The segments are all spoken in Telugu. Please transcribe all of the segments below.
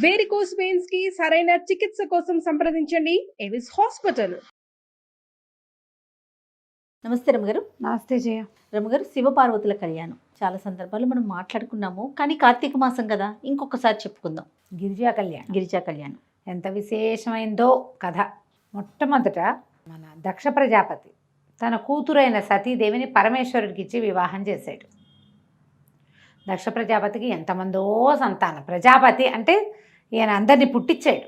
వేరికోస్ వెయిన్స్ కి సరైన చికిత్స కోసం సంప్రదించండి ఎవిస్ హాస్పిటల్. నమస్తే రమగారు. నమస్తే జయ. రమగారు, శివపార్వతుల కళ్యాణం చాలా సందర్భాలు మనం మాట్లాడుకున్నాము, కానీ కార్తీక మాసం కదా, ఇంకొకసారి చెప్పుకుందాం. గిరిజా కళ్యాణం ఎంత విశేషమైందో కథ. మొట్టమొదట మన దక్ష ప్రజాపతి తన కూతురైన సతీదేవిని పరమేశ్వరుడికి ఇచ్చి వివాహం చేశాడు. దక్ష ప్రజాపతికి ఎంతమందో సంతానం. ప్రజాపతి అంటే ఈయన అందరినీ పుట్టించాడు.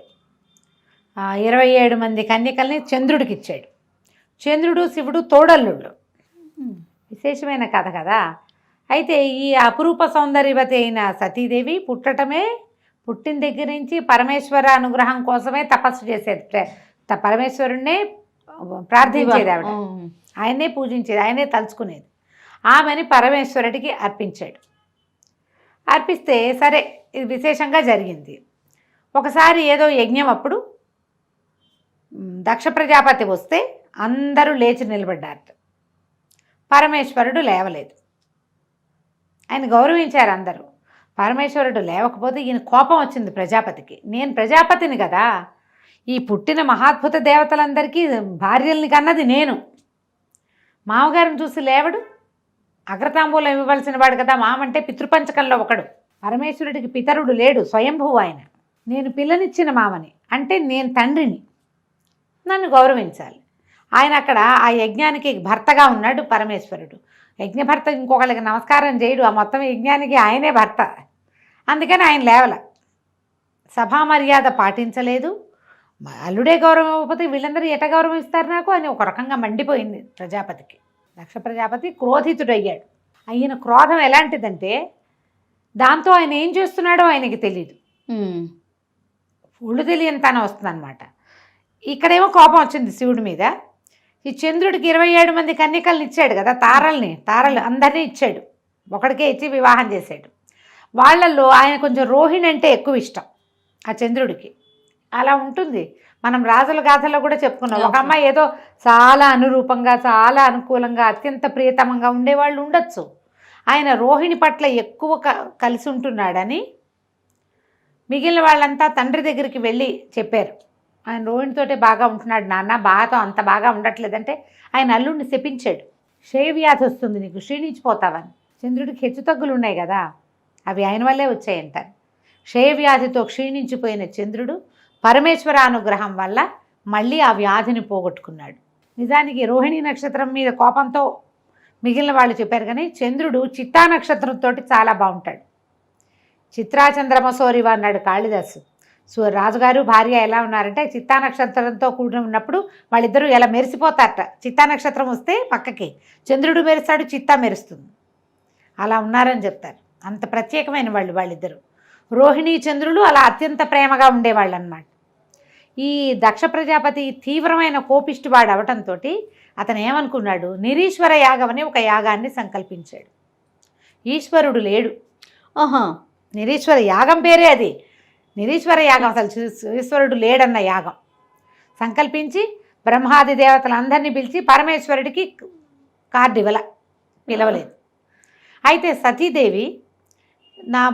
27 మంది కన్యకల్ని చంద్రుడికి ఇచ్చాడు. చంద్రుడు శివుడు తోడల్లుళ్ళు. విశేషమైన కథ కదా. అయితే ఈ అపురూప సౌందర్యవతి అయిన సతీదేవి పుట్టిన దగ్గర నుంచి పరమేశ్వర అనుగ్రహం కోసమే తపస్సు చేసేది. పరమేశ్వరుణ్ణే ప్రార్థించేది ఆవిడ. ఆయన్నే పూజించేది, ఆయనే తలుచుకునేది. ఆమెని పరమేశ్వరుడికి అర్పించాడు. అర్పిస్తే సరే, ఇది విశేషంగా జరిగింది. ఒకసారి ఏదో యజ్ఞం అప్పుడు దక్ష ప్రజాపతి వస్తే అందరూ లేచి నిలబడ్డారు. పరమేశ్వరుడు లేవలేదు. ఆయన గౌరవించారు అందరూ. పరమేశ్వరుడు లేవకపోతే ఈయన కోపం వచ్చింది ప్రజాపతికి. నేను ప్రజాపతిని కదా, ఈ పుట్టిన మహాద్భుత దేవతలందరికీ భార్యల్ని కన్నది నేను. మామగారిని చూసి లేవడు. అగ్రతాంబూలం ఇవ్వవలసిన వాడు కదా. మామంటే పితృపంచకంలో ఒకడు. పరమేశ్వరుడికి పితరుడు లేడు, స్వయంభువు ఆయన. నేను పిల్లనిచ్చిన మామని, అంటే నేను తండ్రిని, నన్ను గౌరవించాలి. ఆయన అక్కడ ఆ యజ్ఞానికి భర్తగా ఉన్నాడు పరమేశ్వరుడు. యజ్ఞభర్త ఇంకొకరికి నమస్కారం చేయడు, ఆ మొత్తం యజ్ఞానికి ఆయనే భర్త. అందుకని ఆయన లేవల, సభా మర్యాద పాటించలేదు. అల్లుడే గౌరవం ఇవ్వకపోతే వీళ్ళందరూ ఎట గౌరవం ఇస్తారు నాకు అని ఒక రకంగా మండిపోయింది ప్రజాపతికి. దక్ష ప్రజాపతి క్రోధితుడయ్యాడు. ఆయన క్రోధం ఎలాంటిదంటే, దాంతో ఆయన ఏం చేస్తున్నాడో ఆయనకి తెలియదు. ఒళ్ళు తెలియని తన వస్తుందన్నమాట. ఇక్కడేమో కోపం వచ్చింది శివుడి మీద. ఈ చంద్రుడికి 27 మంది కన్యకల్ని ఇచ్చాడు కదా, తారలు అందరినీ ఇచ్చాడు. ఒకడికే ఇచ్చి వివాహం చేశాడు. వాళ్ళల్లో ఆయన కొంచెం రోహిణి అంటే ఎక్కువ ఇష్టం ఆ చంద్రుడికి. అలా ఉంటుంది. మనం రాజుల గాథలో కూడా చెప్పుకున్నాం. ఒక అమ్మాయి ఏదో చాలా అనురూపంగా, చాలా అనుకూలంగా, అత్యంత ప్రియతమంగా ఉండేవాళ్ళు ఉండొచ్చు. ఆయన రోహిణి పట్ల ఎక్కువ కలిసి ఉంటున్నాడని మిగిలిన వాళ్ళంతా తండ్రి దగ్గరికి వెళ్ళి చెప్పారు. ఆయన రోహిణితోటే బాగా ఉంటున్నాడు నాన్న, బాగా అంత బాగా ఉండట్లేదంటే ఆయన అల్లుడిని శపించాడు. క్షయవ్యాధి వస్తుంది నీకు, క్షీణించిపోతావని. చంద్రుడికి హెచ్చుతగ్గులు ఉన్నాయి కదా, అవి ఆయన వల్లే వచ్చాయంటారు. క్షయవ్యాధితో క్షీణించిపోయిన చంద్రుడు పరమేశ్వర అనుగ్రహం వల్ల మళ్ళీ ఆ వ్యాధిని పోగొట్టుకున్నాడు. నిజానికి రోహిణి నక్షత్రం మీద కోపంతో మిగిలిన వాళ్ళు చెప్పారు, కానీ చంద్రుడు చిత్తా నక్షత్రంతో చాలా బాగుంటాడు. చిత్రాచంద్రమసోరివ అన్నాడు కాళిదాసు. రాజుగారు భార్య ఎలా ఉన్నారంటే చిత్తా నక్షత్రంతో కూడి ఉన్నప్పుడు వాళ్ళిద్దరూ ఎలా మెరిసిపోతారట. చిత్తా నక్షత్రం వస్తే పక్కకి చంద్రుడు మెరుస్తాడు, చిత్తా మెరుస్తుంది. అలా ఉన్నారని చెప్తారు. అంత ప్రత్యేకమైన వాళ్ళిద్దరూ. రోహిణి చంద్రులు అలా అత్యంత ప్రేమగా ఉండేవాళ్ళు అన్నమాట. ఈ దక్ష ప్రజాపతి తీవ్రమైన కోపిష్టివాడు అవటంతో అతను ఏమనుకున్నాడు, నిరీశ్వర యాగం అని ఒక యాగాన్ని సంకల్పించాడు. ఈశ్వరుడు లేడు. నిరీశ్వర యాగం పేరే అది, నిరీశ్వర యాగం. అసలు ఈశ్వరుడు లేడన్న యాగం సంకల్పించి బ్రహ్మాది దేవతలందరినీ పిలిచి పరమేశ్వరుడికి కార్డు పిలవలేదు. అయితే సతీదేవి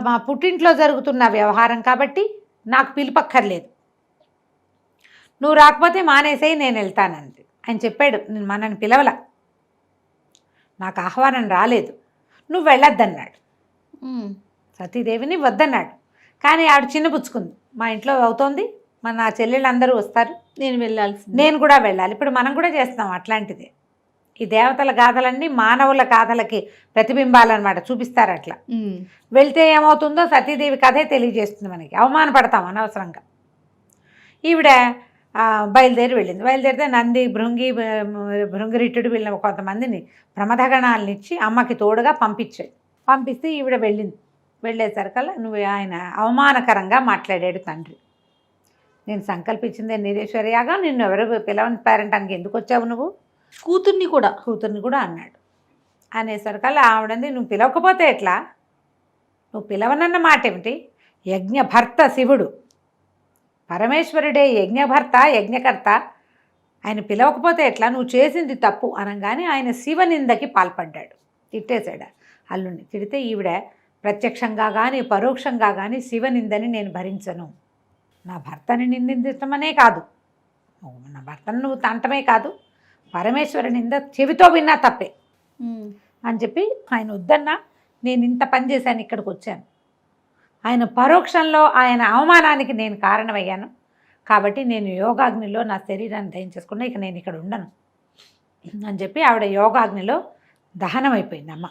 మా పుట్టింట్లో జరుగుతున్న వ్యవహారం కాబట్టి నాకు పిలుపక్కర్లేదు, నువ్వు రాకపోతే మానేసేయి, నేను వెళ్తానంది. ఆయన చెప్పాడు, నేను మనని పిలవల, నాకు ఆహ్వానం రాలేదు, నువ్వు వెళ్ళొద్దన్నాడు. సతీదేవిని వద్దన్నాడు. కానీ ఆవిడ చిన్నపుచ్చుకుంది. మా ఇంట్లో అవుతోంది, నా చెల్లెళ్ళు అందరూ వస్తారు, నేను కూడా వెళ్ళాలి. ఇప్పుడు మనం కూడా చేస్తాం అట్లాంటిది. ఈ దేవతల గాథలన్నీ మానవుల గాథలకి ప్రతిబింబాలన్నమాట, చూపిస్తారు. అట్లా వెళ్తే ఏమవుతుందో సతీదేవి కథే తెలియజేస్తుంది మనకి. అవమానపడతాం అనవసరంగా. ఈవిడ బయలుదేరి వెళ్ళింది. బయలుదేరితే నంది, భృంగిరిట్టుడు వీళ్ళని కొంతమందిని ప్రమథగణాలను ఇచ్చి అమ్మకి తోడుగా పంపిస్తే ఈవిడ వెళ్ళింది. వెళ్ళేసరికల్లా ఆయన అవమానకరంగా మాట్లాడాడు తండ్రి. నేను సంకల్పించిందే నిరీశ్వర యాగం, నిన్ను ఎవరు పిలవని పేరంటానికి ఎందుకు వచ్చావు, నువ్వు కూతుర్ని కూడా అన్నాడు. అనేసరికల్లా ఆవిడంది, నువ్వు పిలవకపోతే ఎట్లా, నువ్వు పిలవనన్న మాట ఏమిటి, యజ్ఞభర్త శివుడు, పరమేశ్వరుడే యజ్ఞభర్త, యజ్ఞకర్త, ఆయన పిలవకపోతే ఎట్లా, నువ్వు చేసింది తప్పు అనగానే ఆయన శివనిందకి పాల్పడ్డాడు. తిట్టేశాడు అల్లుడిని. తిడితే ఈవిడ ప్రత్యక్షంగా కానీ పరోక్షంగా కానీ శివనిందని నేను భరించను, నా భర్తని నిందించటమనే కాదు, నా భర్తను నువ్వు తంటమే కాదు, పరమేశ్వరి నింద చెవితో విన్నా తప్పే అని చెప్పి ఆయన వద్దన్నా నేను ఇంత పని చేశాను, ఇక్కడికి వచ్చాను. ఆయన పరోక్షంలో ఆయన అవమానానికి నేను కారణమయ్యాను కాబట్టి నేను యోగాగ్నిలో నా శరీరాన్ని దహించేసుకున్నా, ఇక నేను ఇక్కడ ఉండను అని చెప్పి ఆవిడ యోగాగ్నిలో దహనం అయిపోయింది. అమ్మ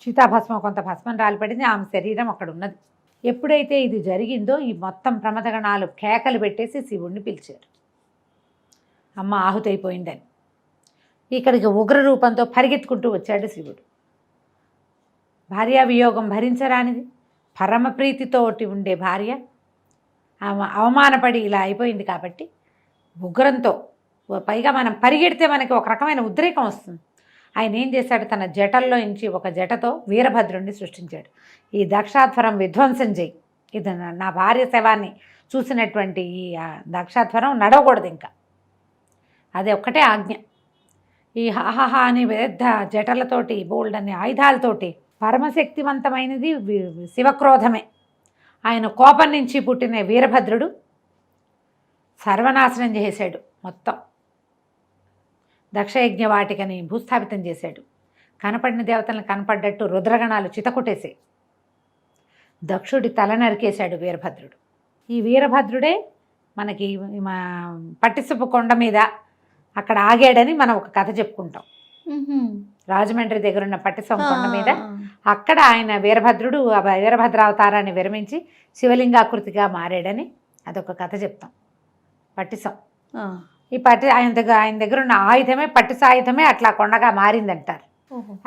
చితాభస్మం కొంత భస్మం రాలిపడింది, ఆమె శరీరం అక్కడ ఉన్నది. ఎప్పుడైతే ఇది జరిగిందో ఈ మొత్తం ప్రమదగణాలు కేకలు పెట్టేసి శివుణ్ణి పిలిచారు, అమ్మ ఆహుతి అయిపోయిందని. ఇక్కడికి ఉగ్ర రూపంతో పరిగెత్తుకుంటూ వచ్చాడు శివుడు. భార్యా వియోగం భరించరానిది, పరమ ప్రీతితోటి ఉండే భార్య ఆమె అవమానపడి ఇలా అయిపోయింది కాబట్టి ఉగ్రంతో, పైగా మనం పరిగెడితే మనకి ఒక రకమైన ఉద్రేకం వస్తుంది. ఆయన ఏం చేశాడు, తన జటల్లో నుంచి ఒక జటతో వీరభద్రుడిని సృష్టించాడు. ఈ దక్షాధ్వరం విధ్వంసం చేయి, ఇది నా భార్య శవాన్ని చూసినటువంటి ఈ దక్షాధ్వరం నడవకూడదు ఇంకా, అది ఒక్కటే ఆజ్ఞ. ఈ హాహా అని పెద్ద జటలతోటి బోల్డ్ అనే ఆయుధాలతోటి పరమశక్తివంతమైనది శివక్రోధమే. ఆయన కోపం నుంచి పుట్టిన వీరభద్రుడు సర్వనాశనం చేశాడు మొత్తం. దక్షయజ్ఞ వాటికని భూస్థాపితం చేశాడు. కనపడిన దేవతలను కనపడ్డట్టు రుద్రగణాలు చితకొట్టేసాయి. దక్షుడి తల నరికేశాడు వీరభద్రుడు. ఈ వీరభద్రుడే మనకి పట్టిసపు కొండ మీద అక్కడ ఆగాడని మనం ఒక కథ చెప్పుకుంటాం. రాజమండ్రి దగ్గర ఉన్న పట్టిసం కొండ మీద అక్కడ ఆయన వీరభద్రుడు వీరభద్రావతారాన్ని విరమించి శివలింగాకృతిగా మారాడని అదొక కథ చెప్తాం. పట్టిసం ఈ ఆయన దగ్గర ఉన్న ఆయుధమే పట్టిసాయుధమే అట్లా కొండగా మారిందంటారు.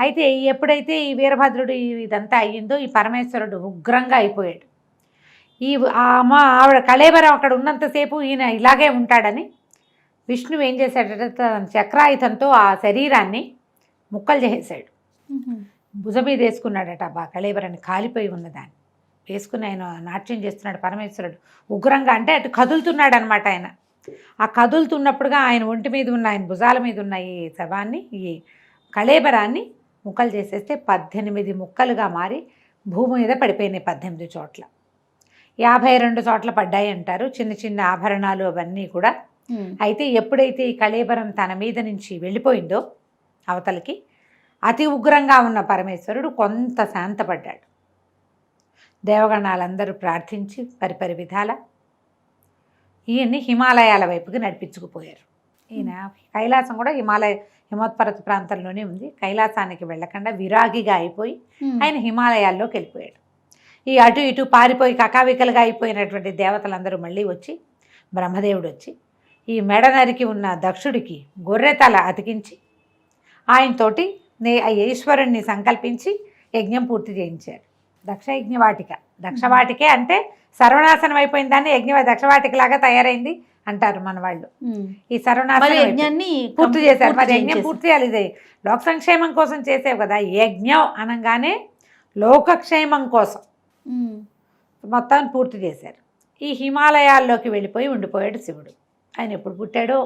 అయితే ఎప్పుడైతే ఈ వీరభద్రుడు ఇదంతా అయ్యిందో ఈ పరమేశ్వరుడు ఉగ్రంగా అయిపోయాడు. ఆవిడ కళేబరం అక్కడ ఉన్నంతసేపు ఈయన ఇలాగే ఉంటాడని విష్ణువు ఏం చేశాడంటే తన చక్రాయుధంతో ఆ శరీరాన్ని ముక్కలు చేసేసాడు. భుజ మీద వేసుకున్నాడట కళేబరాన్ని, కాలిపోయి ఉన్నదాన్ని వేసుకుని ఆయన నాట్యం చేస్తున్నాడు పరమేశ్వరుడు ఉగ్రంగా. అంటే అటు కదులుతున్నాడు అనమాట ఆయన. ఆ కదులుతున్నప్పుడుగా ఆయన ఒంటి మీద ఉన్న, ఆయన భుజాల మీద ఉన్న ఈ శవాన్ని, ఈ కళేబరాన్ని ముక్కలు చేసేస్తే 18 ముక్కలుగా మారి భూమి మీద పడిపోయినాయి 18 చోట్ల. 52 చోట్ల పడ్డాయి అంటారు, చిన్న చిన్న ఆభరణాలు అవన్నీ కూడా. అయితే ఎప్పుడైతే ఈ కళేబరం తన మీద నుంచి వెళ్ళిపోయిందో అవతలకి, అతి ఉగ్రంగా ఉన్న పరమేశ్వరుడు కొంత శాంతపడ్డాడు. దేవగణాలందరూ ప్రార్థించి పరిపరి విధాల ఈయన్ని హిమాలయాల వైపుకి నడిపించుకుపోయారు. ఈయన కైలాసం కూడా హిమోత్పర్వత ప్రాంతంలోనే ఉంది. కైలాసానికి వెళ్ళకుండా విరాగిగా అయిపోయి ఆయన హిమాలయాల్లోకి వెళ్ళిపోయాడు. ఈ అటు ఇటు పారిపోయి కకావికలుగా అయిపోయినటువంటి దేవతలందరూ మళ్ళీ వచ్చి, బ్రహ్మదేవుడు వచ్చి ఈ మెడ నరికి ఉన్న దక్షుడికి గొర్రెతల అతికించి ఆయనతోటి ఈశ్వరుణ్ణి సంకల్పించి యజ్ఞం పూర్తి చేయించారు. దక్షయజ్ఞవాటిక, దక్షవాటికే అంటే సర్వనాశనం అయిపోయిన దాన్ని దక్షవాటికలాగా తయారైంది అంటారు మన వాళ్ళు. ఈ సర్వనాశనాన్ని పూర్తి చేశారు. మరి యజ్ఞం పూర్తి చేయాలి, ఇది లోక సంక్షేమం కోసం చేసేవి కదా. యజ్ఞం అనగానే లోకక్షేమం కోసం మొత్తాన్ని పూర్తి చేశారు. ఈ హిమాలయాల్లోకి వెళ్ళిపోయి ఉండిపోయాడు శివుడు. ఆయన ఎప్పుడు పుట్టాడో,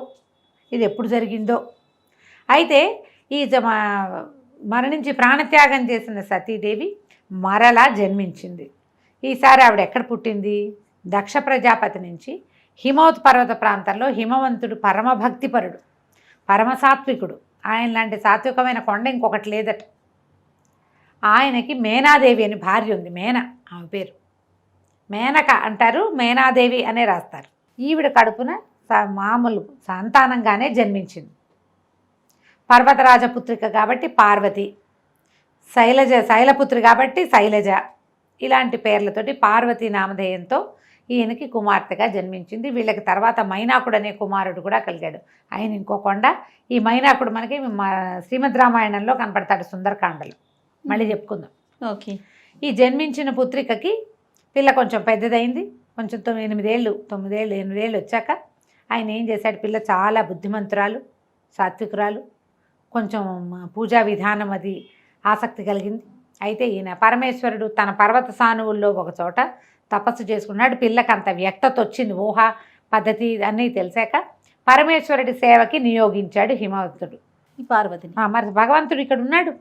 ఇది ఎప్పుడు జరిగిందో. అయితే ఈ మరణించి ప్రాణత్యాగం చేసిన సతీదేవి మరలా జన్మించింది. ఈసారి ఆవిడ ఎక్కడ పుట్టింది? దక్ష ప్రజాపతి నుంచి హిమోత్పర్వత ప్రాంతంలో హిమవంతుడు పరమభక్తిపరుడు, పరమసాత్వికుడు. ఆయన లాంటి సాత్వికమైన కొండ ఇంకొకటి లేదట. ఆయనకి మేనాదేవి అని భార్య ఉంది. ఆమె పేరు మేనక అంటారు, మేనాదేవి అనే రాస్తారు. ఈవిడ కడుపున మామూలు సంతానంగానే జన్మించింది. పర్వతరాజపుత్రిక కాబట్టి పార్వతి, శైలపుత్రి కాబట్టి శైలజ, ఇలాంటి పేర్లతోటి పార్వతీ నామధేయంతో ఈయనకి కుమార్తెగా జన్మించింది. వీళ్ళకి తర్వాత మైనాకుడు అనే కుమారుడు కూడా కలిగాడు. ఆయన ఇంకో కొండ. ఈ మైనాకుడు మనకి శ్రీమద్ రామాయణంలో కనపడతాడు, సుందరకాండలో. మళ్ళీ చెప్పుకుందాం. ఓకే. ఈ జన్మించిన పుత్రికకి పిల్ల కొంచెం పెద్దదైంది. కొంచెం 8 ఏళ్ళు వచ్చాక ఆయన ఏం చేశాడు, పిల్ల చాలా బుద్ధిమంతురాలు, సాత్వికురాలు, కొంచెం పూజా విధానం అది ఆసక్తి కలిగింది. అయితే ఈయన పరమేశ్వరుడు తన పర్వత సానువుల్లో ఒక చోట తపస్సు చేసుకున్నాడు. పిల్లకి అంత వ్యక్తత వచ్చింది, ఊహ పద్ధతి అన్నీ తెలిసాక పరమేశ్వరుడి సేవకి నియోగించాడు హిమవంతుడు ఈ పార్వతిని. మరి భగవంతుడు ఇక్కడ ఉన్నాడు,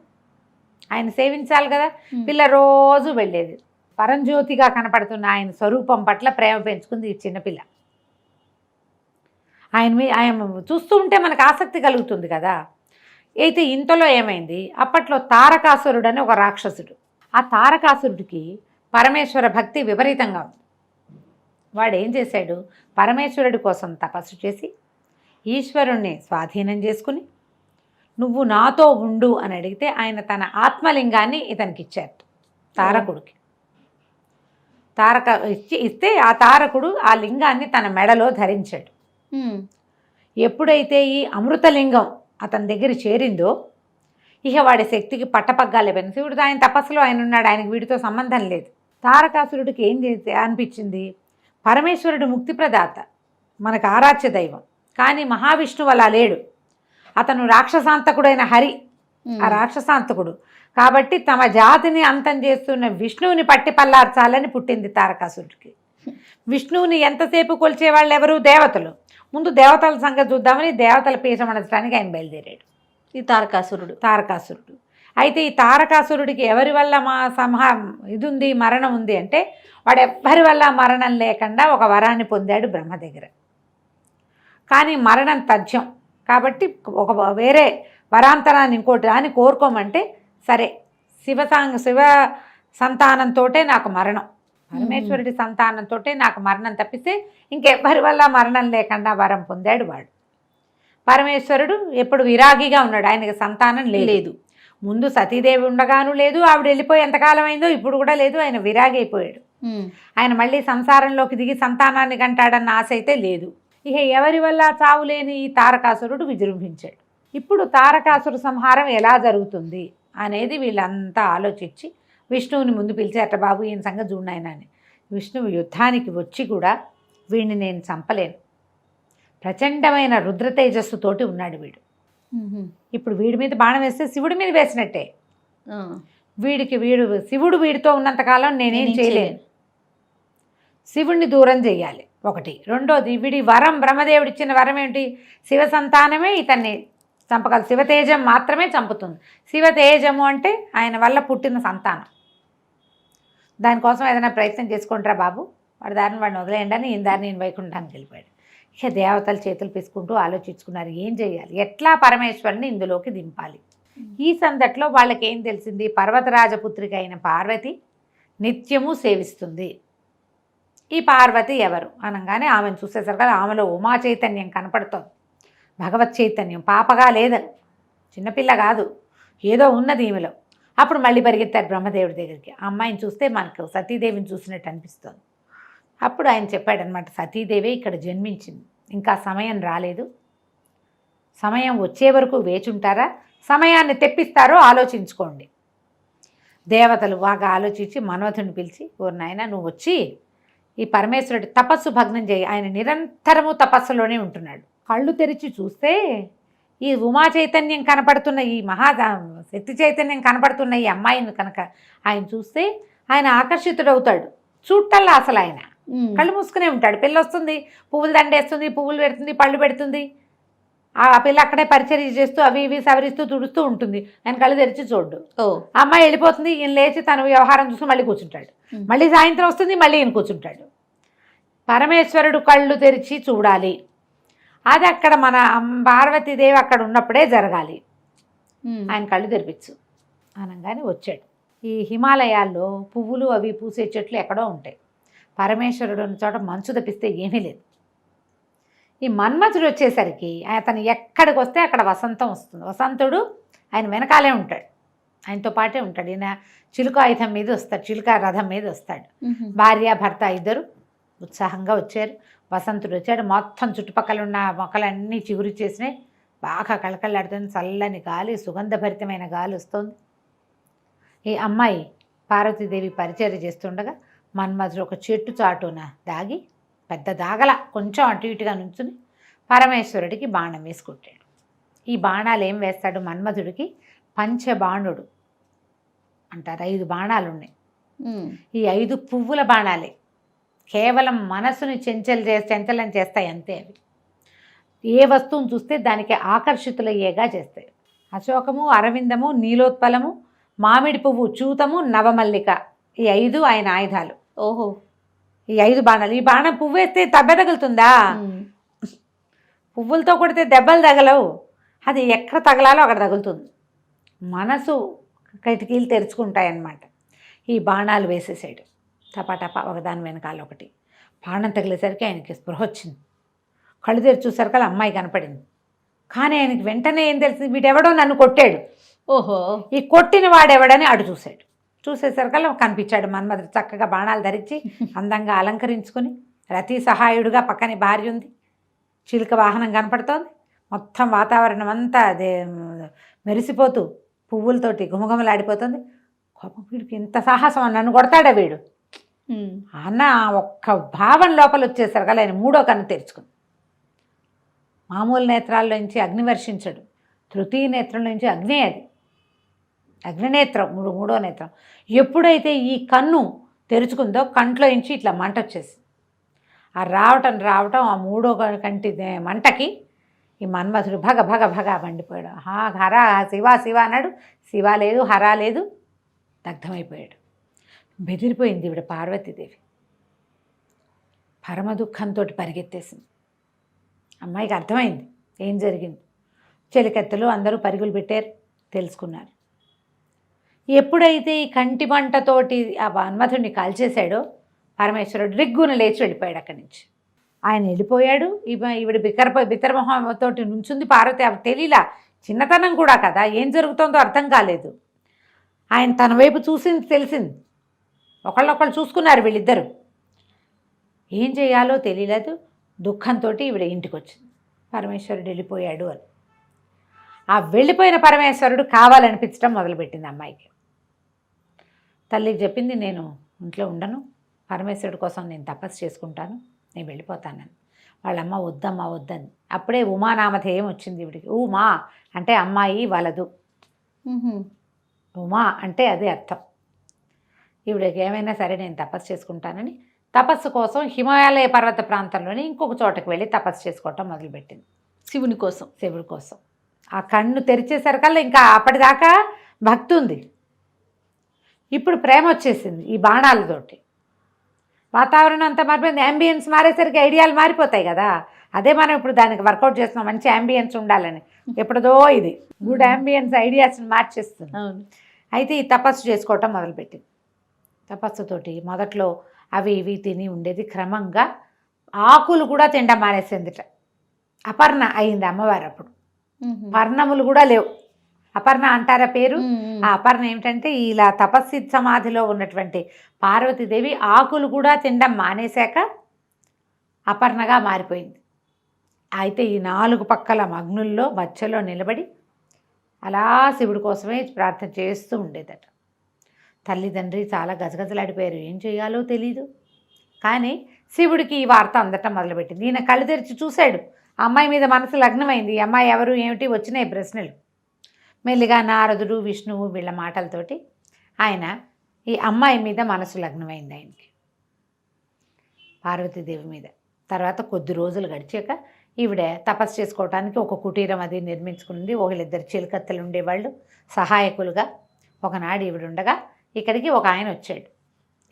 ఆయన సేవించాలి కదా. పిల్ల రోజు వెళ్ళేది పరంజ్యోతిగా కనపడుతున్న ఆయన స్వరూపం పట్ల ప్రేమ పెంచుకుంది ఈ చిన్నపిల్ల. ఆయన చూస్తూ ఉంటే మనకు ఆసక్తి కలుగుతుంది కదా. అయితే ఇంతలో ఏమైంది, అప్పట్లో తారకాసురుడు అని ఒక రాక్షసుడు. ఆ తారకాసురుడికి పరమేశ్వర భక్తి విపరీతంగా ఉంది. వాడు ఏం చేశాడు, పరమేశ్వరుడి కోసం తపస్సు చేసి ఈశ్వరుణ్ణి స్వాధీనం చేసుకుని నువ్వు నాతో ఉండు అని అడిగితే ఆయన తన ఆత్మలింగాన్ని ఇతనికి ఇచ్చారు, తారకుడికి. ఇస్తే ఆ తారకుడు ఆ లింగాన్ని తన మెడలో ధరించాడు. ఎప్పుడైతే ఈ అమృతలింగం అతని దగ్గర చేరిందో ఇక వాడి శక్తికి పట్టపగ్గాలే పని. శివుడు ఆయన తపస్సులో ఆయన ఉన్నాడు, ఆయనకి వీడితో సంబంధం లేదు. తారకాసురుడికి ఏం చేస్తే అనిపించింది, పరమేశ్వరుడు ముక్తిప్రదాత, మనకు ఆరాధ్య దైవం. కానీ మహావిష్ణువు అలా లేడు, అతను రాక్షసాంతకుడైన హరి, ఆ రాక్షసాంతకుడు. కాబట్టి తమ జాతిని అంతం చేస్తున్న విష్ణువుని పట్టి పల్లార్చాలని పుట్టింది తారకాసురుడికి. విష్ణువుని ఎంతసేపు కొలిచే వాళ్ళు ఎవరు, దేవతలు. ముందు దేవతల సంగతి చూద్దామని దేవతల పీఠం అనడానికి ఆయన బయలుదేరాడు ఈ తారకాసురుడు. అయితే ఈ తారకాసురుడికి ఎవరి వల్ల ఇది ఉంది, మరణం ఉంది అంటే వాడు ఎవ్వరి వల్ల మరణం లేకుండా ఒక వరాన్ని పొందాడు బ్రహ్మ దగ్గర. కానీ మరణం తథ్యం కాబట్టి ఒక వేరే వరాంతరాన్ని ఇంకోటి అని కోరుకోమంటే సరే శివ సంతానంతో నాకు మరణం, పరమేశ్వరుడి సంతానంతో నాకు మరణం తప్పిస్తే ఇంకెవ్వరి వల్ల మరణం లేకుండా వరం పొందాడు వాడు. పరమేశ్వరుడు ఎప్పుడు విరాగిగా ఉన్నాడు, ఆయనకి సంతానం లేదు. ముందు సతీదేవి ఉండగాను లేదు, ఆవిడ వెళ్ళిపోయి ఎంతకాలం అయిందో ఇప్పుడు కూడా లేదు, ఆయన విరాగి అయిపోయాడు. ఆయన మళ్ళీ సంసారంలోకి దిగి సంతానాన్ని కంటాడన్న ఆశ అయితే లేదు. ఇక ఎవరి వల్ల చావు లేని ఈ తారకాసురుడు విజృంభించాడు. ఇప్పుడు తారకాసుర సంహారం ఎలా జరుగుతుంది అనేది వీళ్ళంతా ఆలోచించి విష్ణువుని ముందు పిలిచారట, బాబు ఈయన సంగతి చూడాయన అని. విష్ణువు యుద్ధానికి వచ్చి కూడా వీడిని నేను చంపలేను, ప్రచండమైన రుద్ర తేజస్సుతోటి ఉన్నాడు వీడు. ఇప్పుడు వీడి మీద బాణం వేస్తే శివుడి మీద వేసినట్టే. శివుడు వీడితో ఉన్నంతకాలం నేనేం చేయలేను, శివుడిని దూరం చేయాలి ఒకటి. రెండోది వీడి వరం, బ్రహ్మదేవుడు ఇచ్చిన వరం ఏంటి, శివ సంతానమే ఇతన్ని చంపగలదు, శివతేజం మాత్రమే చంపుతుంది. శివతేజము అంటే ఆయన వల్ల పుట్టిన సంతానం. దానికోసం ఏదైనా ప్రయత్నం చేసుకుంటారా బాబు, వాడి దారిని వాడిని వదిలేయండి అని ఈయన దారిని నేను వైకుంఠానికి వెళ్ళిపోయాడు. ఇక దేవతలు చేతులు pisకుంటూ ఆలోచించుకున్నారు ఏం చేయాలి, ఎట్లా పరమేశ్వరుని ఇందులోకి దింపాలి. ఈ సందట్లో వాళ్ళకి ఏం తెలిసింది, పర్వతరాజపుత్రిక అయిన పార్వతి నిత్యము సేవిస్తుంది. ఈ పార్వతి ఎవరు అనగానే ఆమెను చూసేసరికి ఆమెలో ఉమా చైతన్యం కనపడుతోంది, భగవత్ చైతన్యం. పాపగా లేదని, చిన్నపిల్ల కాదు, ఏదో ఉన్నది ఈమెలో. అప్పుడు మళ్ళీ పరిగెత్తారు బ్రహ్మదేవుడి దగ్గరికి. ఆ అమ్మాయిని చూస్తే మనకు సతీదేవిని చూసినట్టు అనిపిస్తుంది. అప్పుడు ఆయన చెప్పాడనమాట, సతీదేవి ఇక్కడ జన్మించింది, ఇంకా సమయం రాలేదు, సమయం వచ్చే వరకు వేచుంటారా, సమయాన్ని తెప్పిస్తారో ఆలోచించుకోండి. దేవతలు బాగా ఆలోచించి మన్మథుడిని పిలిచి, ఓ నాయనా నువ్వు వచ్చి ఈ పరమేశ్వరుడి తపస్సు భగ్నం చేయి, ఆయన నిరంతరము తపస్సులోనే ఉంటున్నాడు. కళ్ళు తెరిచి చూస్తే ఈ ఉమా చైతన్యం కనపడుతున్న, ఈ శక్తి చైతన్యం కనపడుతున్న ఈ అమ్మాయిని కనుక ఆయన చూస్తే ఆయన ఆకర్షితుడవుతాడు. చూడటల్లా అసలు ఆయన కళ్ళు మూసుకునే ఉంటాడు. పిల్ల వస్తుంది, పువ్వులు దండేస్తుంది, పువ్వులు పెడుతుంది, పళ్ళు పెడుతుంది, ఆ పిల్ల అక్కడే పరిచర్య చేస్తూ అవి ఇవి సవరిస్తూ తుడుస్తూ ఉంటుంది. ఆయన కళ్ళు తెరిచి చూడ్డు. ఆ అమ్మాయి వెళ్ళిపోతుంది, ఈయన లేచి తన వ్యవహారం చూసుకుని మళ్ళీ కూర్చుంటాడు. మళ్ళీ సాయంత్రం వస్తుంది, మళ్ళీ ఈయన కూర్చుంటాడు. పరమేశ్వరుడు కళ్ళు తెరిచి చూడాలి, అది అక్కడ మన పార్వతీదేవి అక్కడ ఉన్నప్పుడే జరగాలి. ఆయన కళ్ళు తెరిపించు అనగానే వచ్చాడు. ఈ హిమాలయాల్లో పువ్వులు అవి పూసే చెట్లు ఎక్కడో ఉంటాయి. పరమేశ్వరుడు ఉన్న చోట మంచు తప్పిస్తే ఏమీ లేదు. ఈ మన్మథుడు వచ్చేసరికి అతను ఎక్కడికి వస్తే అక్కడ వసంతం వస్తుంది. వసంతుడు ఆయన వెనకాలే ఉంటాడు, ఆయనతో పాటే ఉంటాడు. ఈయన చిలుక ఆయుధం మీద వస్తాడు, చిలుక రథం మీద వస్తాడు. భార్య భర్త ఇద్దరు ఉత్సాహంగా వచ్చారు. వసంతుడు వచ్చాడు, మొత్తం చుట్టుపక్కల ఉన్న మొక్కలన్నీ చిగురు చేసినాయి, బాగా కళకళలాడుతుంది, చల్లని గాలి, సుగంధభరితమైన గాలి వస్తుంది. ఈ అమ్మాయి పార్వతీదేవి పరిచర్య చేస్తుండగా మన్మథుడు ఒక చెట్టు చాటున దాగి, పెద్ద దాగల కొంచెం అటు ఇటుగా నుంచుని పరమేశ్వరుడికి బాణం వేసుకుంటాడు. ఈ బాణాలు ఏం వేస్తాడు మన్మథుడికి, పంచబాణుడు అంటారు. 5 బాణాలు ఉన్నాయి. ఈ 5 పువ్వుల బాణాలే, కేవలం మనసుని చంచలం చేస్తాయి అంతే. అవి ఏ వస్తువును చూస్తే దానికి ఆకర్షితులయ్యేగా చేస్తాయి. అశోకము, అరవిందము, నీలోత్పలము, మామిడి పువ్వు, చూతము, నవమల్లిక ఈ 5 ఆయన ఆయుధాలు. ఓహో. ఈ 5 బాణాలు. ఈ బాణం పువ్వు వేస్తే దెబ్బ తగులుతుందా? పువ్వులతో కొడితే దెబ్బలు తగలవు. అది ఎక్కడ తగలాలో అక్కడ తగులుతుంది. మనసు కిటికీలు తెరుచుకుంటాయన్నమాట. ఈ బాణాలు వేసేసాడు టపాటపా ఒకదాని వెనకాల ఒకటి. బాణం తగిలేసరికి ఆయనకి స్పృహ వచ్చింది. కళ్ళు తెరిచి చూసరికి అమ్మాయి కనపడింది. కానీ ఆయనకి వెంటనే ఏం తెలిసింది, వీడెవడో నన్ను కొట్టాడు. ఓహో. ఈ కొట్టిన వాడెవడని అటు చూశాడు. చూసేసరికల్లా కనిపించాడు మన్మధుడు చక్కగా బాణాలు ధరించి అందంగా అలంకరించుకొని రతి సహాయుడుగా. పక్కనే భార్య ఉంది, చిలుక వాహనం కనపడుతోంది. మొత్తం వాతావరణం అంతా అదే మెరిసిపోతూ పువ్వులతోటి గుమగుమలాడిపోతుంది. కోపం, వీడికి ఇంత సాహసం నన్ను కొడతాడా వీడు అన్న ఒక్క భావం లోపల వచ్చేసరికల్లా ఆయన మూడో కన్ను తెరుచుకుంది. మామూలు నేత్రాల్లోంచి అగ్ని వర్షించడు, తృతీయ నేత్రం నుంచి అగ్ని, అది అగ్నినేత్రం, మూడో నేత్రం. ఎప్పుడైతే ఈ కన్ను తెరుచుకుందో కంట్లో నుంచి ఇట్లా మంట వచ్చేసింది. ఆ రావటం ఆ మూడో కంటి మంటకి ఈ మన్మధుడు భగ భగ భగ మండిపోయాడు. హర శివ శివ అన్నాడు. శివ లేదు, హర లేదు, దగ్ధమైపోయాడు. బెదిరిపోయింది ఈవిడ పార్వతీదేవి. పరమ దుఃఖంతో పరిగెత్తేసింది. అమ్మాయికి అర్థమైంది ఏం జరిగింది. చెలికత్తెలు అందరూ పరుగులు పెట్టారు, తెలుసుకున్నారు. ఎప్పుడైతే ఈ కంటి మంటతోటి ఆ మన్మధుడిని కాల్చేశాడో పరమేశ్వరుడు రిగ్గున లేచి వెళ్ళిపోయాడు అక్కడి నుంచి. ఆయన వెళ్ళిపోయాడు. ఈవిడ బిత్తరమొహంతోటి నుంచుంది పార్వతి. అవి తెలియలా, చిన్నతనం కూడా కదా, ఏం జరుగుతుందో అర్థం కాలేదు. ఆయన తన వైపు చూసింది, తెలిసింది. ఒకళ్ళొకళ్ళు చూసుకున్నారు వీళ్ళిద్దరూ. ఏం చేయాలో తెలియలేదు. దుఃఖంతో ఈవిడ ఇంటికి వచ్చింది. పరమేశ్వరుడు వెళ్ళిపోయాడు అని. ఆ వెళ్ళిపోయిన పరమేశ్వరుడు కావాలనిపించడం మొదలుపెట్టింది అమ్మాయికి. తల్లికి చెప్పింది, నేను ఇంట్లో ఉండను, పరమేశ్వరుడి కోసం నేను తపస్సు చేసుకుంటాను, నేను వెళ్ళిపోతానని. వాళ్ళమ్మ వద్దమ్మా వద్దని. అప్పుడే ఉమానామధేయం వచ్చింది ఈవిడికి. ఉమా అంటే అమ్మాయి వలదు, ఉమా అంటే అదే అర్థం. ఈవిడకి ఏమైనా సరే నేను తపస్సు చేసుకుంటానని తపస్సు కోసం హిమాలయ పర్వత ప్రాంతంలోని ఇంకొక చోటకు వెళ్ళి తపస్సు చేసుకోవటం మొదలుపెట్టింది. శివుడి కోసం. ఆ కన్ను తెరిచేసరికల్లా ఇంకా అప్పటిదాకా భక్తి ఉంది, ఇప్పుడు ప్రేమ వచ్చేసింది. ఈ బాణాలతోటి వాతావరణం అంతా మారిపోయింది. యాంబియన్స్ మారేసరికి ఐడియాలు మారిపోతాయి కదా. అదే మనం ఇప్పుడు దానికి వర్కౌట్ చేస్తున్నాం, మంచి యాంబియన్స్ ఉండాలని. ఎప్పుడుదో ఇది గుడ్ యాంబియన్స్ ఐడియాస్ని మార్చేస్తుంది. అయితే ఈ తపస్సు చేసుకోవటం మొదలుపెట్టింది. తపస్సుతోటి మొదట్లో అవి ఇవి తిని ఉండేది, క్రమంగా ఆకులు కూడా తిండ మానేసిందిట. అపర్ణ అయింది అమ్మవారు అప్పుడు. పర్ణములు కూడా లేవు. అపర్ణ అంటారా పేరు? ఆ అపర్ణ ఏమిటంటే ఇలా తపస్సి సమాధిలో ఉన్నటువంటి పార్వతీదేవి ఆకులు కూడా తినడం మానేశాక అపర్ణగా మారిపోయింది. అయితే ఈ 4 పక్కల అగ్నుల్లో మధ్యలో నిలబడి అలా శివుడి కోసమే ప్రార్థన చేస్తూ ఉండేదట. తల్లిదండ్రి చాలా గజగజలాడిపోయారు, ఏం చేయాలో తెలీదు. కానీ శివుడికి ఈ వార్త అందటం మొదలుపెట్టింది. ఈయన కళ్ళు తెరిచి చూశాడు, అమ్మాయి మీద మనసు లగ్నమైంది. ఈ అమ్మాయి ఎవరు ఏమిటి వచ్చినాయి ప్రశ్నలు. మెల్లిగా నారదుడు విష్ణువు వీళ్ళ మాటలతోటి ఆయన ఈ అమ్మాయి మీద మనసు లగ్నమైంది ఆయనకి, పార్వతీదేవి మీద. తర్వాత కొద్ది రోజులు గడిచాక ఈవిడ తపస్సు చేసుకోవటానికి ఒక కుటీరం అది నిర్మించుకుంది. ఒకళ్ళిద్దరు చిలుకత్తెలు ఉండేవాళ్ళు సహాయకులుగా. ఒకనాడు ఈవిడ ఉండగా ఇక్కడికి ఒక ఆయన వచ్చాడు.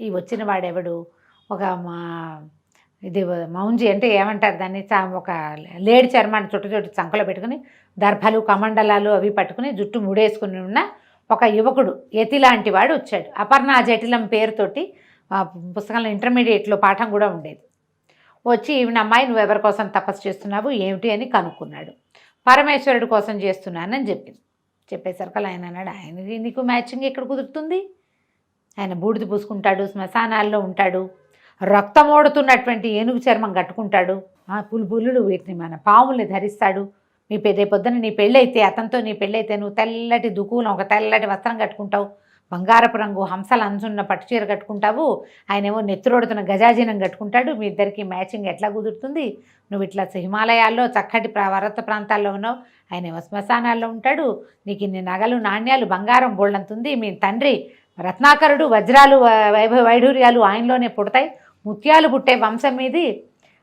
ఈ వచ్చిన వాడెవడు, ఒక ఇది మౌంజి అంటే ఏమంటారు దాన్ని, ఒక లేడి చర్మాన్ని చుట్టు చంకలో పెట్టుకుని దర్భలు కమండలాలు అవి పట్టుకుని జుట్టు ముడేసుకుని ఉన్న ఒక యువకుడు, యతి లాంటి వాడు వచ్చాడు. అపర్ణ జటిలం పేరుతోటి పుస్తకంలో ఇంటర్మీడియట్లో పాఠం కూడా ఉండేది. వచ్చి ఈవిడ అమ్మాయి నువ్వు ఎవరి కోసం తపస్సు చేస్తున్నావు ఏమిటి అని కనుక్కున్నాడు. పరమేశ్వరుడి కోసం చేస్తున్నానని చెప్పింది. చెప్పేసరికి ఆయన అన్నాడు, ఆయనది నీకు మ్యాచింగ్ ఎక్కడ కుదురుతుంది? ఆయన బూడిద పూసుకుంటాడు, శ్మశానాల్లో ఉంటాడు, రక్తమోడుతున్నటువంటి ఏనుగు చర్మం కట్టుకుంటాడు, పులులు వీటిని మన పాముల్ని ధరిస్తాడు. మీ పొద్దున నీ పెళ్ళైతే, అతనితో నీ పెళ్ళైతే నువ్వు తెల్లటి దుకులం ఒక తెల్లటి వస్త్రం కట్టుకుంటావు, బంగారపు రంగు హంసలు అంచున్న పట్టుచీర కట్టుకుంటావు, ఆయనేమో నెత్తురోడుతున్న గజాజీనం కట్టుకుంటాడు. మీ ఇద్దరికి మ్యాచింగ్ ఎట్లా కుదురుతుంది? నువ్వు ఇట్లా హిమాలయాల్లో చక్కటి పర్వత ప్రాంతాల్లో ఉన్నావు, ఆయనేమో శ్మశానాల్లో ఉంటాడు, నీకు ఇన్ని నగలు నాణ్యాలు బంగారం బోళ్ళంతుంది. మీ తండ్రి రత్నాకరుడు, వజ్రాలు వైఢూర్యాలు ఆయనలోనే పుడతాయి, ముత్యాలు పుట్టే వంశం మీది,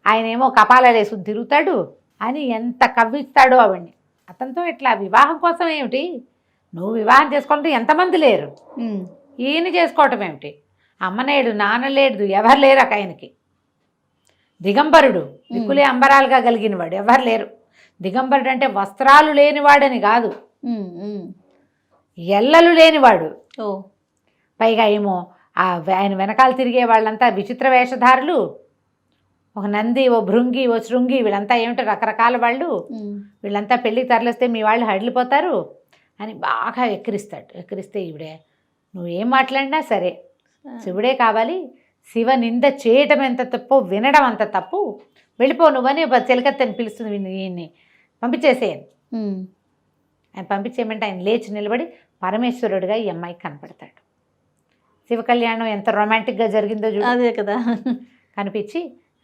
ఆయనేమో కపాలాలు వేసుకుని తిరుగుతాడు అని ఎంత కవ్విస్తాడో ఆవిడ్ని. అతనితో ఇట్లా వివాహం కోసం ఏమిటి, నువ్వు వివాహం చేసుకోవాలంటే ఎంతమంది లేరు, ఈయన చేసుకోవటం ఏమిటి, అమ్మనేడు నాన్నలేడు ఎవరు లేరు ఆయనకి. దిగంబరుడు, దిక్కులే అంబరాలుగా కలిగినవాడు, ఎవరు లేరు. దిగంబరుడు అంటే వస్త్రాలు లేనివాడని కాదు, ఎల్లలు లేనివాడు. పైగా ఏమో ఆయన వెనకాల తిరిగే వాళ్ళంతా విచిత్ర వేషధారులు, ఒక నంది, ఓ భృంగి, ఓ శృంగి, వీళ్ళంతా ఏమిటో రకరకాల వాళ్ళు. వీళ్ళంతా పెళ్ళికి తరలిస్తే మీ వాళ్ళు హడిలిపోతారు అని బాగా ఎక్కిరిస్తాడు. ఎక్కిరిస్తే ఈవిడే నువ్వేం మాట్లాడినా సరే శివుడే కావాలి, శివ నింద చేయటం ఎంత తప్పు, వినడం అంత తప్పు, వెళ్ళిపో నువ్వని చెలికత్తని పిలుస్తుంది. ఈయన్ని పంపించేసేయను. ఆయన పంపించేయమంటే ఆయన లేచి నిలబడి పరమేశ్వరుడిగా ఈ అమ్మాయికి కనపడతాడు. శివ కళ్యాణం ఎంత రొమాంటిక్గా జరిగిందో చూడు. అదే కదా. కనిపించి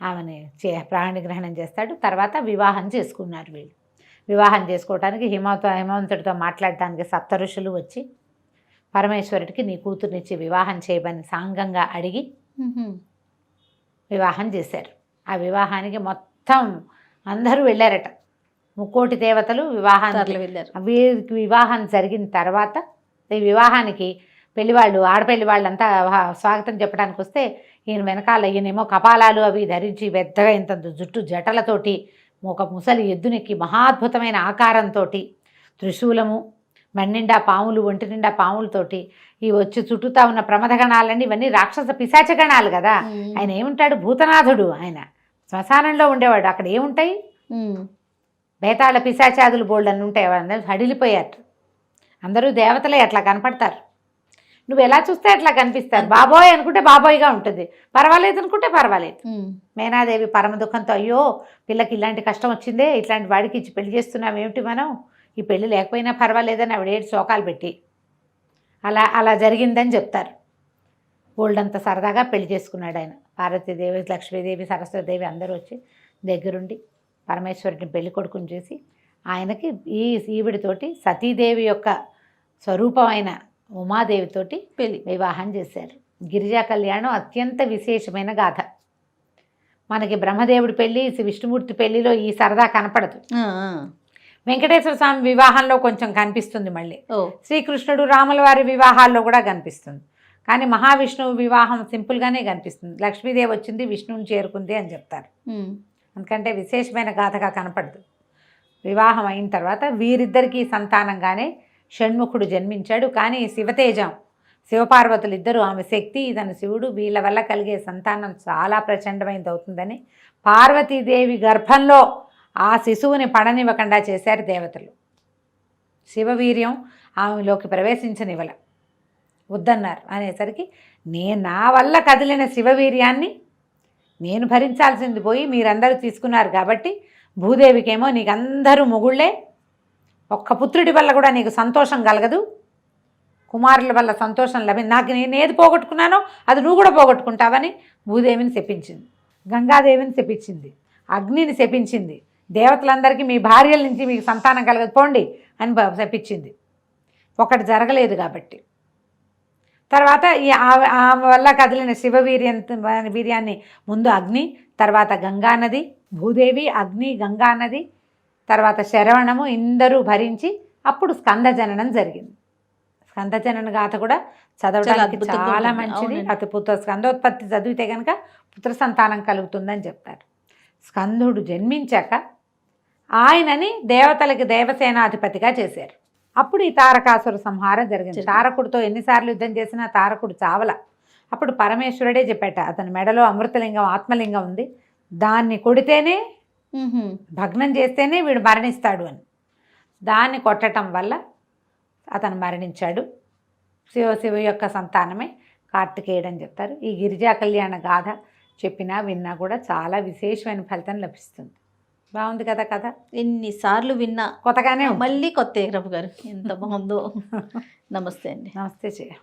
ఆమెని ప్రాణిగ్రహణం చేస్తాడు. తర్వాత వివాహం చేసుకున్నారు వీళ్ళు. వివాహం చేసుకోవడానికి హిమవంతుడితో మాట్లాడటానికి సప్త ఋషులు వచ్చి పరమేశ్వరుడికి నీ కూతుర్నిచ్చి వివాహం చేయమని సాంగంగా అడిగి వివాహం చేశారు. ఆ వివాహానికి మొత్తం అందరూ వెళ్ళారట. 3,000,000 దేవతలు వివాహానికి వెళ్ళారు. వీరికి వివాహం జరిగిన తర్వాత ఈ వివాహానికి పెళ్లివాళ్ళు, ఆడపెళ్లి వాళ్ళంతా స్వాగతం చెప్పడానికి వస్తే ఈయన వెనకాల ఈయనేమో కపాలాలు అవి ధరించి పెద్దగా ఇంత జుట్టు జటలతోటి ఒక ముసలి ఎద్దునెక్కి మహాద్భుతమైన ఆకారంతో త్రిశూలము, మన్నిండా పాములు, ఒంటి నిండా పాములతోటి ఈ వచ్చి చుట్టూతా ఉన్న ప్రమథగణాలన్నీ ఇవన్నీ రాక్షస పిశాచగణాలు కదా. ఆయన ఏముంటాడు, భూతనాథుడు. ఆయన శ్మశానంలో ఉండేవాడు. అక్కడ ఏముంటాయి, బేతాళ పిశాచాదులు బోల్డ్ అని ఉంటాయి. అందరూ హడిలిపోయారు. అందరూ దేవతలే అట్లా కనపడతారు. నువ్వు ఎలా చూస్తే అట్లా కనిపిస్తారు. బాబోయ్ అనుకుంటే బాబోయ్గా ఉంటుంది, పర్వాలేదు అనుకుంటే పర్వాలేదు. మేనాదేవి పరమ దుఃఖంతో అయ్యో పిల్లకి ఇలాంటి కష్టం వచ్చిందే, ఇట్లాంటి వాడికి ఇచ్చి పెళ్లి చేస్తున్నాం ఏమిటి మనం, ఈ పెళ్ళి లేకపోయినా పర్వాలేదని ఆవిడ 7 శోకాలు పెట్టి అలా జరిగిందని చెప్తారు. గోల్డంత సరదాగా పెళ్లి చేసుకున్నాడు ఆయన. పార్వతీదేవి, లక్ష్మీదేవి, సరస్వతీదేవి అందరూ వచ్చి దగ్గరుండి పరమేశ్వరుడిని పెళ్లి కొడుకుని చేసి ఆయనకి ఈవిడితోటి సతీదేవి యొక్క స్వరూపమైన ఉమాదేవితోటి వివాహం చేశారు. గిరిజా కళ్యాణం అత్యంత విశేషమైన గాథ. మనకి బ్రహ్మదేవుడి పెళ్ళి, విష్ణుమూర్తి పెళ్లిలో ఈ సరదా కనపడదు. వెంకటేశ్వర స్వామి వివాహంలో కొంచెం కనిపిస్తుంది. మళ్ళీ శ్రీకృష్ణుడు రాముల వారి వివాహాల్లో కూడా కనిపిస్తుంది. కానీ మహావిష్ణువు వివాహం సింపుల్గానే కనిపిస్తుంది. లక్ష్మీదేవి వచ్చింది, విష్ణువుని చేరుకుంది అని చెప్తారు. ఎందుకంటే విశేషమైన గాథగా కనపడదు. వివాహం అయిన తర్వాత వీరిద్దరికీ సంతానంగానే షణ్ముఖుడు జన్మించాడు. కానీ శివతేజం, శివపార్వతులు ఇద్దరు, ఆమె శక్తి, ఇతను శివుడు, వీళ్ళ వల్ల కలిగే సంతానం చాలా ప్రచండమైనది అవుతుందని పార్వతీదేవి గర్భంలో ఆ శిశువుని పడనివ్వకుండా చేశారు దేవతలు. శివవీర్యం ఆమెలోకి ప్రవేశించనివ్వల, వద్దన్నారు. అనేసరికి నా వల్ల కదిలిన శివవీర్యాన్ని నేను భరించాల్సింది పోయి మీరందరూ తీసుకున్నారు కాబట్టి భూదేవికేమో నీకు అందరూ మొగుళ్ళే, ఒక్క పుత్రుడి వల్ల కూడా నీకు సంతోషం కలగదు, కుమారుల వల్ల సంతోషం నాకు నేను ఏది పోగొట్టుకున్నానో అది నువ్వు కూడా పోగొట్టుకుంటావని భూదేవిని శపించింది. గంగాదేవిని శపించింది, అగ్నిని శపించింది, దేవతలందరికీ మీ భార్యల నుంచి మీకు సంతానం కలగదు పోండి అని శపించింది. ఒకటి జరగలేదు కాబట్టి తర్వాత ఆమె వల్ల కదిలిన వీర్యాన్ని ముందు అగ్ని, తర్వాత గంగానది, భూదేవి, అగ్ని, గంగానది, తర్వాత శరవణము ఇందరూ భరించి అప్పుడు స్కందజననం జరిగింది. స్కందజనన గాథ కూడా చదవడానికి చాలా మంచిది. స్కందోత్పత్తి చదివితే కనుక పుత్ర సంతానం కలుగుతుందని చెప్తారు. స్కందుడు జన్మించాక ఆయనని దేవతలకి దేవసేనాధిపతిగా చేశారు. అప్పుడు ఈ తారకాసుర సంహారం జరిగింది. తారకుడితో ఎన్నిసార్లు యుద్ధం చేసినా తారకుడు చావల. అప్పుడు పరమేశ్వరుడే చెప్పాట, అతని మెడలో అమృతలింగం, ఆత్మలింగం ఉంది, దాన్ని కొడితేనే, భగ్నం చేస్తేనే వీడు మరణిస్తాడు అని. దాన్ని కొట్టడం వల్ల అతను మరణించాడు. శివ యొక్క సంతానమే కార్తికేయుడు అని చెప్తారు. ఈ గిరిజా కళ్యాణ గాథ చెప్పినా విన్నా కూడా చాలా విశేషమైన ఫలితం లభిస్తుంది. బాగుంది కదా కథ. ఎన్నిసార్లు విన్నా కొత్తగానే మళ్ళీ కొత్త రఘు గారు ఎంత బాగుందో. నమస్తే అండి. నమస్తే చెయ్య.